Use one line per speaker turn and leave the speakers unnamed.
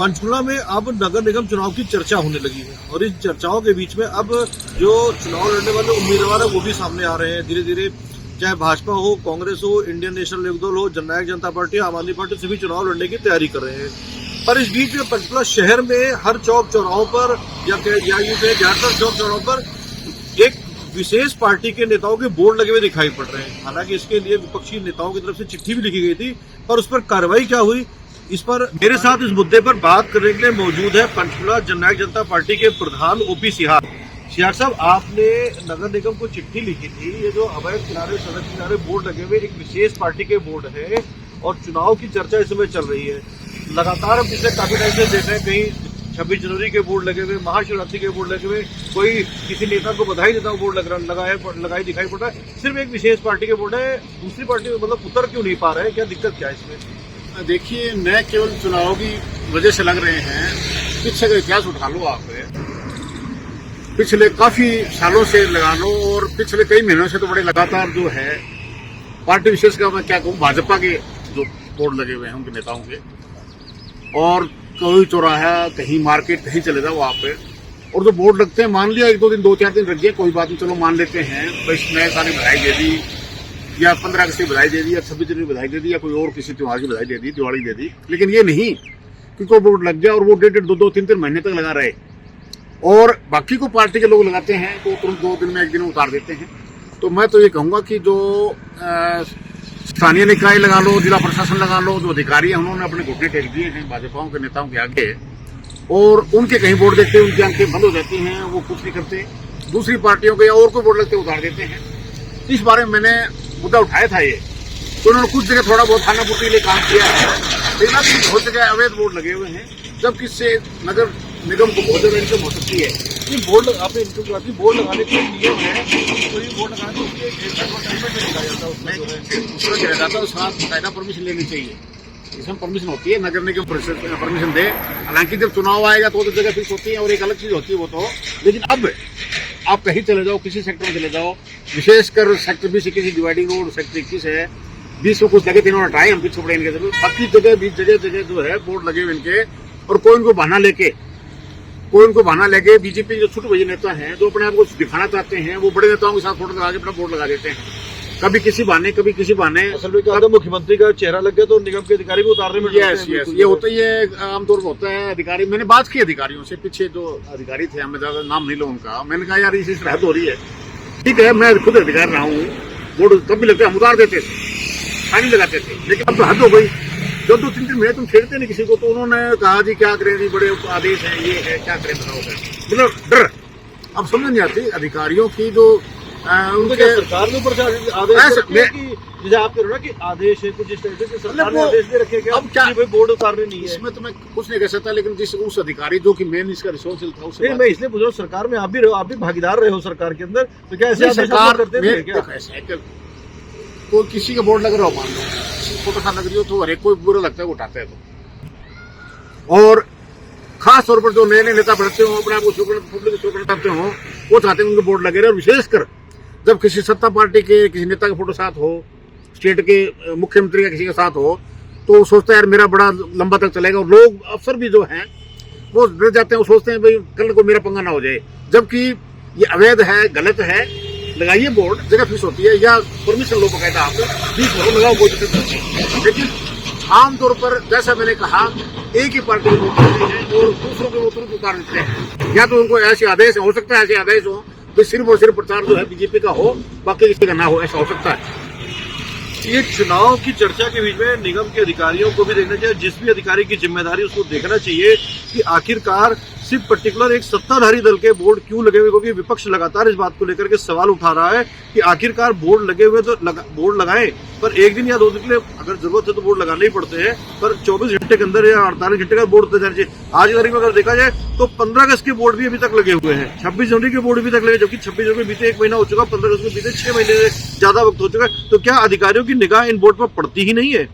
पंचकुला में अब नगर निगम चुनाव की चर्चा होने लगी है और इन चर्चाओं के बीच में अब जो चुनाव लड़ने वाले उम्मीदवार है वो भी सामने आ रहे हैं धीरे धीरे। चाहे भाजपा हो, कांग्रेस हो, इंडियन नेशनल लोकदल हो, जननायक जनता पार्टी, आम आदमी पार्टी, सभी चुनाव लड़ने की तैयारी कर रहे हैं। पर इस बीच में पंचकुला शहर में हर चौक चौराहों पर या ज्यादातर चौक चौराहों पर एक विशेष पार्टी के नेताओं के बोर्ड लगे हुए दिखाई पड़ रहे हैं। हालांकि इसके लिए विपक्षी नेताओं की तरफ से चिट्ठी भी लिखी गई थी, पर उस पर कार्रवाई क्या हुई, इस पर मेरे साथ इस मुद्दे पर बात करने के लिए मौजूद है पंचकुला जननायक जनता पार्टी के प्रधान ओपी सिहाग। सिहाग साहब, आपने नगर निगम को चिट्ठी लिखी थी। ये जो अवैध किनारे, सड़क किनारे बोर्ड लगे हुए एक विशेष पार्टी के बोर्ड है और चुनाव की चर्चा इस समय चल रही है। लगातार हम पिछले काफी टाइम से देख रहे हैं, कहीं 26 जनवरी के बोर्ड लगे हुए, महाशिवरात्रि के बोर्ड लगे हुए, कोई किसी नेता को बधाई देता हुआ बोर्ड लगाए दिखाई पड़ रहा है। सिर्फ एक विशेष पार्टी के बोर्ड है, दूसरी पार्टी में मतलब उतर क्यों नहीं पा रहे हैं? क्या दिक्कत क्या है इसमें?
देखिए, न केवल चुनाव की वजह से लग रहे हैं, पीछे का इतिहास उठा लो आप, पिछले काफी सालों से लगा लो और पिछले कई महीनों से तो बड़े लगातार जो है पार्टी विशेष का मैं क्या कहूँ, भाजपा के जो बोर्ड लगे हुए हैं उनके नेताओं के, और कोई चौराहा, कहीं मार्केट, कहीं चले जाओ वहां पे, और जो बोर्ड लगते हैं, मान लिया 1-2 दिन 2-4 दिन रख दिए, कोई बात नहीं, चलो मान लेते हैं, बस नए साल की बधाई दे दी या 15 अगस्त की बधाई दे दी या 26 जनवरी की बधाई दे दी या कोई और किसी त्योहार की बधाई दे दी, दिवाली दे दी। लेकिन ये नहीं कि कोई बोर्ड लग गया और वो 1.5-2-3 महीने तक लगा रहे, और बाकी को पार्टी के लोग लगाते हैं तो तुरंत 2 दिन में 1 दिन में उतार देते हैं। तो मैं तो ये कहूँगा कि जो स्थानीय निकाय लगा लो, जिला प्रशासन लगा लो, जो अधिकारी हैं उन्होंने अपने घुटने टेक दिए हैं भाजपाओं के नेताओं के आगे, और उनके कहीं बोर्ड देखते हैं उनकी आंखें बंद हो जाती हैं, वो कुछ नहीं करते। दूसरी पार्टियों के या और कोई बोर्ड लगते उतार देते हैं। इस बारे में मैंने मुद्दा उठाया था ये, तो उन्होंने कुछ जगह थोड़ा बहुत खाना पूर्ति के लिए काम किया है, लेकिन अभी बहुत जगह अवैध बोर्ड लगे हुए हैं, जबकि इससे नगर निगम को बहुत ज्यादा इनकम हो सकती है।
ये बोर्ड आपने इनकम बोर्ड लगाने के नियम है, तो ये बोर्ड लगाने के लिए निकाला जाता है, उसमें जो है
दूसरा कह जाता है उसका बाकायदा परमिशन लेनी चाहिए। इसमें परमिशन होती है, नगर निगम परमिशन दे। हालांकि जब चुनाव आएगा तो जगह फिक्स होती है और एक अलग चीज होती है वो तो, लेकिन अब आप कहीं चले जाओ, किसी सेक्टर में चले जाओ, विशेषकर सेक्टर 20 किसी डिवाइडिंग रोड सेक्टर 21 है, 20 में कुछ जगह इन्होंने हटाए, हम पीछे पड़े इनके जरूर, बाकी जगह 20 जगह जो है बोर्ड लगे हुए इनके, और कोई उनको बहाना लेके बीजेपी जो छोटे बड़े नेता हैं जो अपने आप को दिखाना चाहते हैं, वो बड़े नेताओं के साथ फोटो लगा के अपना बोर्ड लगा देते हैं, कभी किसी बहाने कभी किसी बहाने।
असल में क्या होता है, मुख्यमंत्री का चेहरा लग गया तो निगम के अधिकारी भी उतारने में
यस ये होता है, ये आमतौर पर होता है। अधिकारी, मैंने बात की अधिकारियों से, पीछे जो अधिकारी थे, मैं ज्यादा नाम नहीं लो उनका, मैंने कहा यार इसी से हद हो रही है, ठीक है, मैं खुद अधिकारी रहा हूँ, बोर्ड तब भी लगता है, हम उतार देते थे, पानी लगाते थे, लेकिन अब तो हद हो गई। जब 2-3 दिन में तुम छेड़ते नहीं किसी को, तो उन्होंने कहा जी क्या करें, बड़े आदेश है, ये है, क्या करें बताओ, मतलब डर। अब समझ नहीं आती अधिकारियों की जो उनके
सरकार के ऊपर आदेश जैसे आप कह रहे हो ना कि आदेश है कुछ इस तरह से, सरकार ने आदेश दे रखे हैं, अब क्या बोर्ड उतारने नहीं है, इसमें
तो मैं कुछ नहीं कह सकता। लेकिन जिस उस अधिकारी जो कि मेन इसका रिसोर्स था, उससे
मैं इसलिए पूछ रहा हूँ, सरकार में आप भी रहो, आप भी भागीदार रहे हो सरकार के अंदर, तो क्या ऐसे सरकार करते थे क्या?
कोई किसी का बोर्ड लग रहा हो, मान लो फोटो खा लग रही हो, तो हर एक कोई बुरा लगता है, वो उठाते हैं तो। और खास तौर पर जो नए नए नेता बढ़ते हो, अपने आप को पब्लिक शोकरण करते हो, वो चाहते हैं उनके बोर्ड लगे रहे। और विशेषकर जब किसी सत्ता पार्टी के किसी नेता का फोटो साथ हो, स्टेट के मुख्यमंत्री का किसी के साथ हो, तो वो सोचता है यार मेरा बड़ा लंबा तक चलेगा, और लोग अफसर भी जो हैं वो डर जाते हैं, वो सोचते हैं भाई कल को मेरा पंगा ना हो जाए। जबकि ये अवैध है, गलत है, लगाइए बोर्ड, जगह फिक्स होती है, या परमिशन लो बकायदा, आप 20 लगाओ, कोई दिक्कत नहीं। लेकिन आमतौर पर जैसा मैंने कहा, एक ही पार्टी के लोग करते हैं और दूसरों के वो तुरंत उतार देते हैं, या तो उनको ऐसे आदेश हो सकता है, ऐसे आदेश हो तो सिर्फ और सिर्फ प्रचार जो है बीजेपी का हो, बाकी किसी का ना हो, ऐसा हो सकता है।
ये चुनाव की चर्चा के बीच में निगम के अधिकारियों को भी देखना चाहिए, जिस भी अधिकारी की जिम्मेदारी उसको देखना चाहिए कि आखिरकार सिर्फ पर्टिकुलर एक सत्ताधारी दल के बोर्ड क्यों लगे हुए, क्योंकि विपक्ष लगातार इस बात को लेकर के सवाल उठा रहा है कि आखिरकार बोर्ड लगे हुए तो बोर्ड लगाएं, पर 1 दिन या 2 दिन के लिए अगर जरूरत है तो बोर्ड लगाने ही पड़ते हैं, पर 24 घंटे के अंदर या 48 घंटे का बोर्ड होता चाहिए। आज की तारीख में अगर देखा जाए तो 15 अगस्त के बोर्ड भी अभी तक लगे हुए हैं, 26 जनवरी के बोर्ड भी तक लगे, जबकि 26 जनवरी बीते 1 महीना हो चुका, 15 अगस्त में बीते 6 महीने से ज्यादा वक्त हो चुका है। तो क्या अधिकारियों की निगाह इन बोर्ड पर पड़ती ही नहीं है?